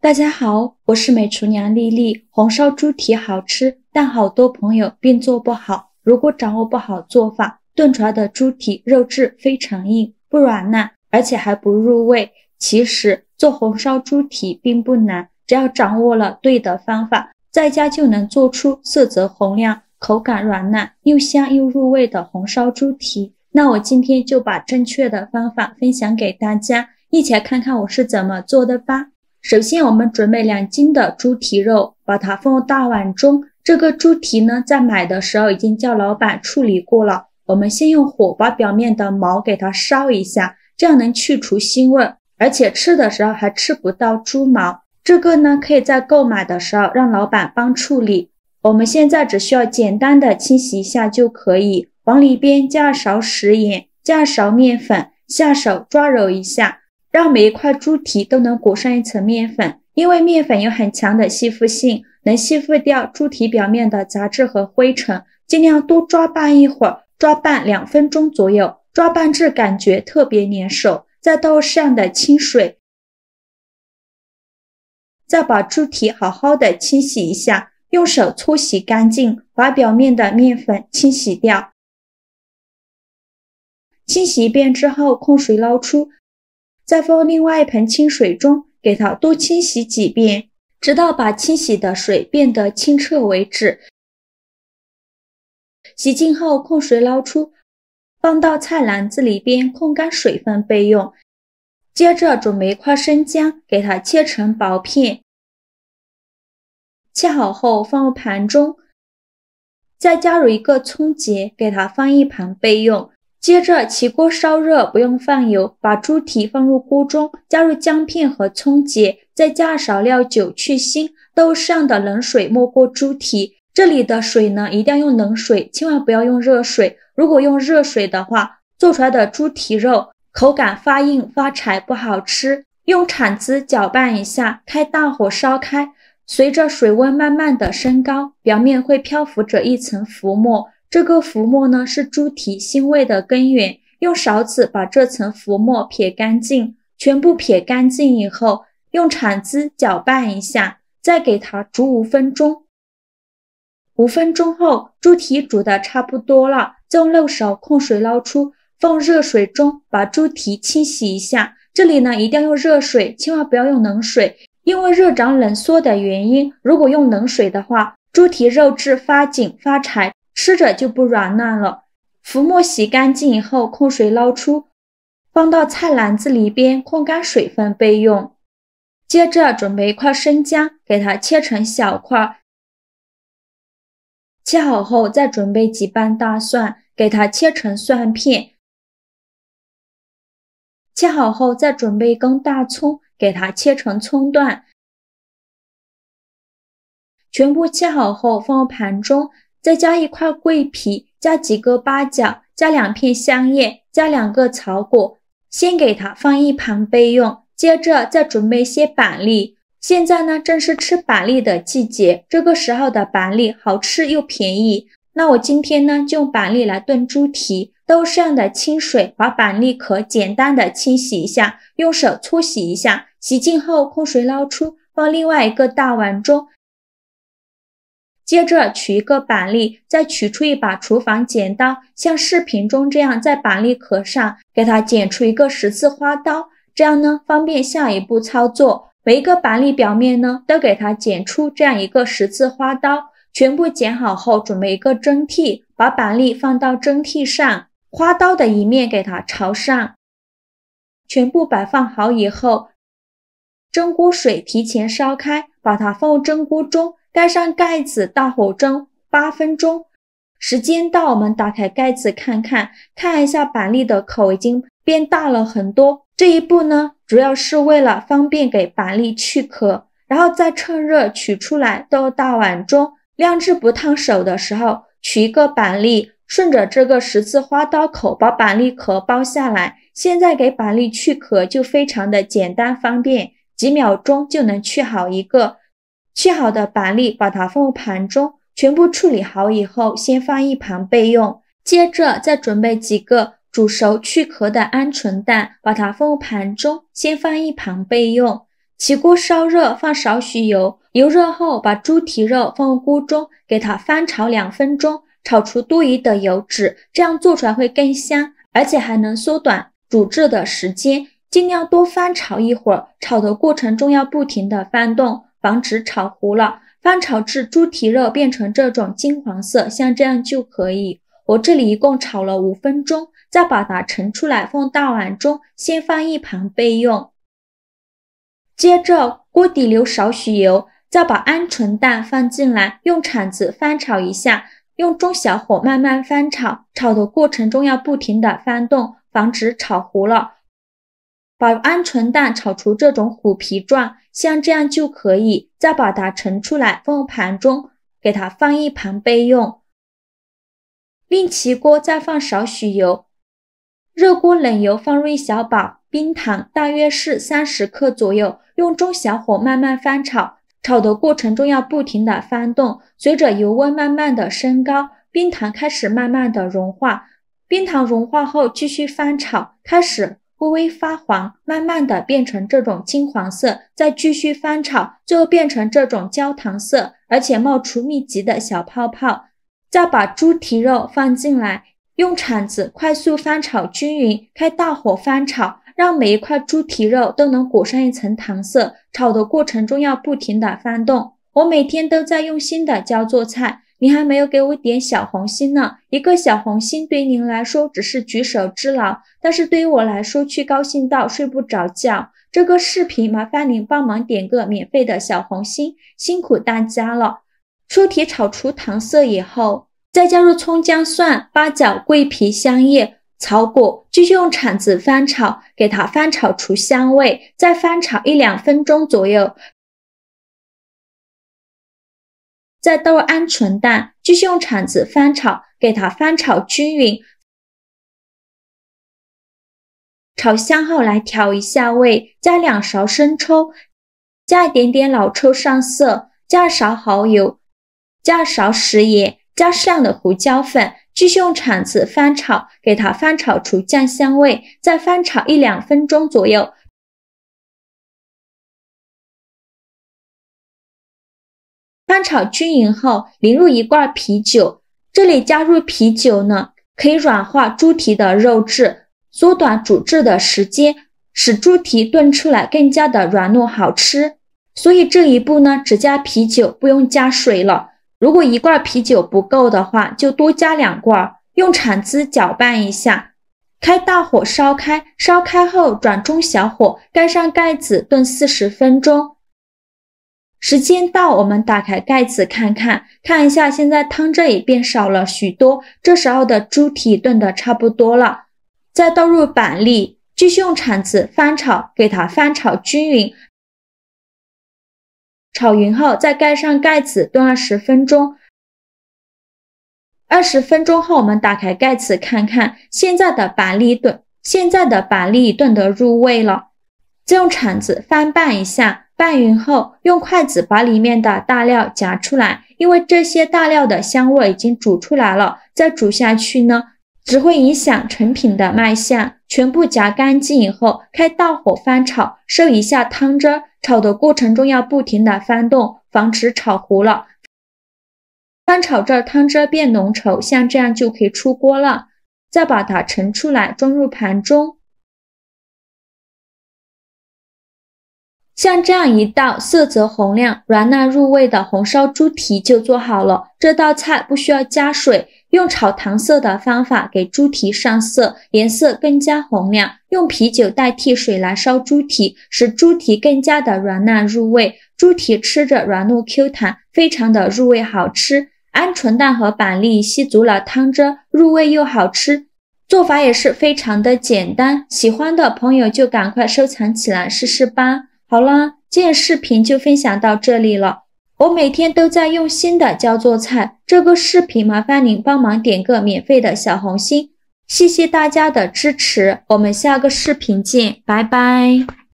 大家好，我是美厨娘丽丽。红烧猪蹄好吃，但好多朋友并做不好。如果掌握不好做法，炖出来的猪蹄肉质非常硬，不软烂，而且还不入味。其实做红烧猪蹄并不难，只要掌握了对的方法，在家就能做出色泽红亮、口感软烂、又香又入味的红烧猪蹄。那我今天就把正确的方法分享给大家，一起来看看我是怎么做的吧。首先我们准备2斤的猪蹄肉，把它放入大碗中。这个猪蹄呢，在买的时候已经叫老板处理过了。我们先用火把表面的毛给它烧一下，这样能去除腥味，而且吃的时候还吃不到猪毛。这个呢，可以在购买的时候让老板帮处理。我们现在只需要简单的清洗一下就可以，往里边加勺食盐，加勺面粉，下手抓揉一下。让每一块猪蹄都能裹上一层面粉，因为面粉有很强的吸附性，能吸附掉猪蹄表面的杂质和灰尘。尽量多抓拌一会儿，抓拌2分钟左右，抓拌至感觉特别粘手，再倒入适量的清水，再把猪蹄好好的清洗一下，用手搓洗干净，把表面的面粉清洗掉。清洗一遍之后，控水捞出。再放另外一盆清水中，给它多清洗几遍，直到把清洗的水变得清澈为止。洗净后控水捞出，放到菜篮子里边控干水分备用。接着准备1块生姜，给它切成薄片，切好后放入盘中，再加入1个葱节，给它放一旁备用。接着起锅烧热，不用放油，把猪蹄放入锅中，加入姜片和葱节，再加少料酒去腥，倒入适量的冷水没过猪蹄。这里的水呢，一定要用冷水，千万不要用热水。如果用热水的话，做出来的猪蹄肉口感发硬发柴，不好吃。用铲子搅拌一下，开大火烧开，随着水温慢慢的升高，表面会漂浮着一层浮沫。这个浮沫呢，是猪蹄腥味的根源，用勺子把这层浮沫撇干净，全部撇干净以后，用铲子搅拌一下，再给它煮5分钟。5分钟后，猪蹄煮的差不多了，再用漏勺控水捞出，放热水中，把猪蹄清洗一下。这里呢，一定要用热水，千万不要用冷水，因为热胀冷缩的原因，如果用冷水的话，猪蹄肉质发紧发柴，吃着就不软烂了。浮沫洗干净以后，控水捞出，放到菜篮子里边控干水分备用。接着准备1块生姜，给它切成小块。切好后，再准备几瓣大蒜，给它切成蒜片。切好后，再准备1根大葱，给它切成葱段。全部切好后放入盘中，再加1块桂皮，加几个八角，加2片香叶，加2个草果，先给它放一旁备用。接着再准备些板栗，现在呢正是吃板栗的季节，这个时候的板栗好吃又便宜。那我今天呢就用板栗来炖猪蹄，倒入适量的清水，把板栗壳简单的清洗一下，用手搓洗一下，洗净后控水捞出，放另外1个大碗中。接着取1个板栗，再取出一把厨房剪刀，像视频中这样在板栗壳上给它剪出1个10字花刀，这样呢方便下一步操作。每一个板栗表面呢都给它剪出这样1个10字花刀。全部剪好后，准备1个蒸屉，把板栗放到蒸屉上，花刀的一面给它朝上。全部摆放好以后，蒸锅水提前烧开，把它放入蒸锅中，盖上盖子，大火蒸8分钟。时间到，我们打开盖子看一下板栗的口已经变大了很多。这一步呢，主要是为了方便给板栗去壳，然后再趁热取出来倒入大碗中。晾至不烫手的时候，取1个板栗，顺着这个10字花刀口把板栗壳剥下来。现在给板栗去壳就非常的简单方便，几秒钟就能去好1个。去好的板栗把它放入盘中，全部处理好以后先放一旁备用。接着再准备几个煮熟去壳的鹌鹑蛋，把它放入盘中，先放一旁备用。起锅烧热，放少许油，油热后把猪蹄肉放入锅中，给它翻炒2分钟，炒出多余的油脂，这样做出来会更香，而且还能缩短煮制的时间。尽量多翻炒一会儿，炒的过程中要不停的翻动，防止炒糊了。翻炒至猪蹄肉变成这种金黄色，像这样就可以。我这里一共炒了5分钟，再把它盛出来放大碗中，先放一旁备用。接着锅底留少许油，再把鹌鹑蛋放进来，用铲子翻炒一下，用中小火慢慢翻炒，炒的过程中要不停的翻动，防止炒糊了。把鹌鹑蛋炒出这种虎皮状，像这样就可以，再把它盛出来放入盘中，给它放一旁备用。另起锅再放少许油，热锅冷油放入1小把冰糖，大约是30克左右，用中小火慢慢翻炒，炒的过程中要不停的翻动，随着油温慢慢的升高，冰糖开始慢慢的融化。冰糖融化后继续翻炒，开始微微发黄，慢慢的变成这种金黄色，再继续翻炒，最后变成这种焦糖色，而且冒出密集的小泡泡。再把猪蹄肉放进来，用铲子快速翻炒均匀，开大火翻炒，让每一块猪蹄肉都能裹上一层糖色，炒的过程中要不停的翻动。我每天都在用心的教做菜，你还没有给我点小红心呢，一个小红心对您来说只是举手之劳，但是对于我来说却高兴到睡不着觉。这个视频麻烦您帮忙点个免费的小红心，辛苦大家了。猪蹄炒出糖色以后，再加入葱姜蒜、八角、桂皮、香叶、草果，继续用铲子翻炒，给它翻炒出香味，再翻炒1-2分钟左右。再倒入鹌鹑蛋，继续用铲子翻炒，给它翻炒均匀。炒香后来调一下味，加2勺生抽，加一点点老抽上色，加1勺蚝油，加1勺食盐，加适量的胡椒粉，继续用铲子翻炒，给它翻炒出酱香味，再翻炒1-2分钟左右。翻炒均匀后，淋入1罐啤酒，这里加入啤酒呢，可以软化猪蹄的肉质，缩短煮制的时间，使猪蹄炖出来更加的软糯好吃。所以这一步呢，只加啤酒，不用加水了。如果1罐啤酒不够的话，就多加2罐，用铲子搅拌一下，开大火烧开，烧开后转中小火，盖上盖子炖40分钟。时间到，我们打开盖子看一下，现在汤汁也变少了许多，这时候的猪蹄炖的差不多了。再倒入板栗，继续用铲子翻炒，给它翻炒均匀。炒匀后再盖上盖子炖20分钟。20分钟后我们打开盖子看，现在的板栗炖得入味了。再用铲子翻拌一下，拌匀后用筷子把里面的大料夹出来，因为这些大料的香味已经煮出来了，再煮下去呢，只会影响成品的卖相。全部夹干净以后，开大火翻炒，收一下汤汁，炒的过程中要不停的翻动，防止炒糊了。翻炒这汤汁变浓稠，像这样就可以出锅了。再把它盛出来，装入盘中。像这样一道色泽红亮、软烂入味的红烧猪蹄就做好了。这道菜不需要加水，用炒糖色的方法给猪蹄上色，颜色更加红亮。用啤酒代替水来烧猪蹄，使猪蹄更加的软烂入味。猪蹄吃着软糯 Q 弹，非常的入味好吃。鹌鹑蛋和板栗吸足了汤汁，入味又好吃。做法也是非常的简单，喜欢的朋友就赶快收藏起来试试吧。好啦，今天视频就分享到这里了。我每天都在用心的教做菜，这个视频麻烦您帮忙点个免费的小红心，谢谢大家的支持，我们下个视频见，拜拜。